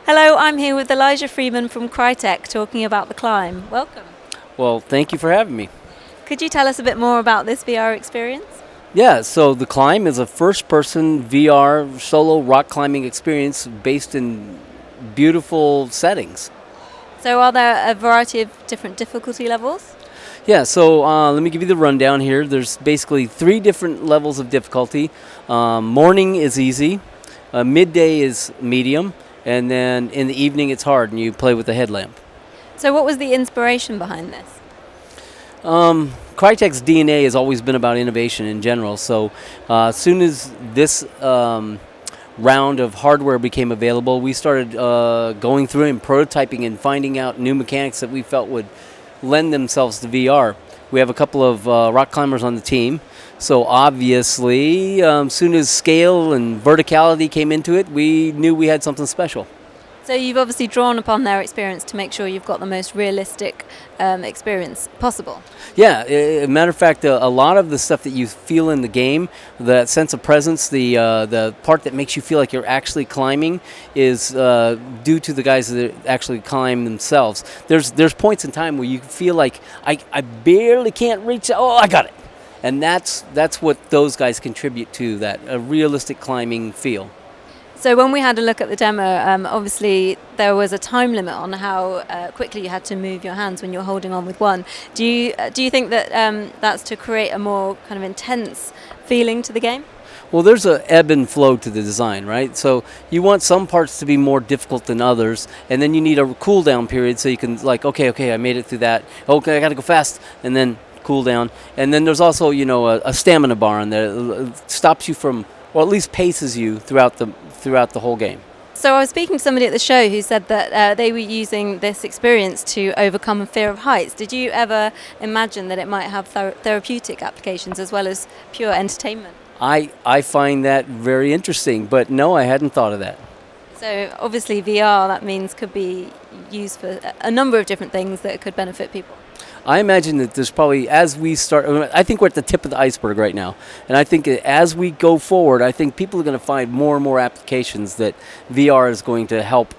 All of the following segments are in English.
Hello, I'm here with Elijah Freeman from Crytek talking about the climb. Welcome. Well, thank you for having me. Could you tell us a bit more about this VR experience? Yeah, so the climb is a first-person VR solo rock climbing experience based in beautiful settings. So are there a variety of different difficulty levels? Yeah, so let me give you the rundown here. There's basically 3 different levels of difficulty. Morning is easy, midday is medium, and then in the evening it's hard and you play with the headlamp. So what was the inspiration behind this? Crytek's DNA has always been about innovation in general, so as soon as this round of hardware became available, we started going through and prototyping and finding out new mechanics that we felt would lend themselves to VR. We have a couple of rock climbers on the team, so obviously as soon as scale and verticality came into it, we knew we had something special. So you've obviously drawn upon their experience to make sure you've got the most realistic experience possible. Yeah, matter of fact, a lot of the stuff that you feel in the game, that sense of presence, the part that makes you feel like you're actually climbing, is due to the guys that actually climb themselves. There's points in time where you feel like I barely can't reach. Oh, I got it, and that's what those guys contribute to, that a realistic climbing feel. So when we had a look at the demo, obviously there was a time limit on how quickly you had to move your hands when you're holding on with one. Do you think that that's to create a more kind of intense feeling to the game? Well, there's an ebb and flow to the design, right? So you want some parts to be more difficult than others, and then you need a cool down period so you can, like, okay, I made it through that. Okay, I got to go fast, and then cool down. And then there's also, a stamina bar on there that stops you from, or at least paces you throughout the whole game. So I was speaking to somebody at the show who said that they were using this experience to overcome a fear of heights. Did you ever imagine that it might have therapeutic applications as well as pure entertainment? I find that very interesting, but no, I hadn't thought of that. So obviously VR, that means, could be used for a number of different things that could benefit people. I imagine that there's probably, as we start, I think we're at the tip of the iceberg right now. And I think as we go forward, I think people are going to find more and more applications that VR is going to help,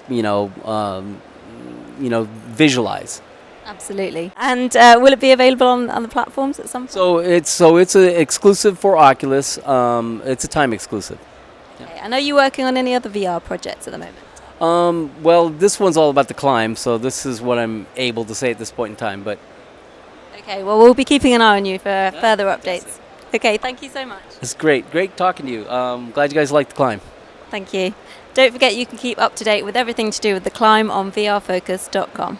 visualize. Absolutely. And will it be available on the platforms at some point? So it's an exclusive for Oculus. It's a time exclusive. Okay. And are you working on any other VR projects at the moment? Well, this one's all about the climb, so this is what I'm able to say at this point in time. But okay, well, we'll be keeping an eye on you for further updates. Okay, thank you so much. It's great talking to you. Glad you guys like the climb. Thank you. Don't forget you can keep up to date with everything to do with the climb on VRFocus.com.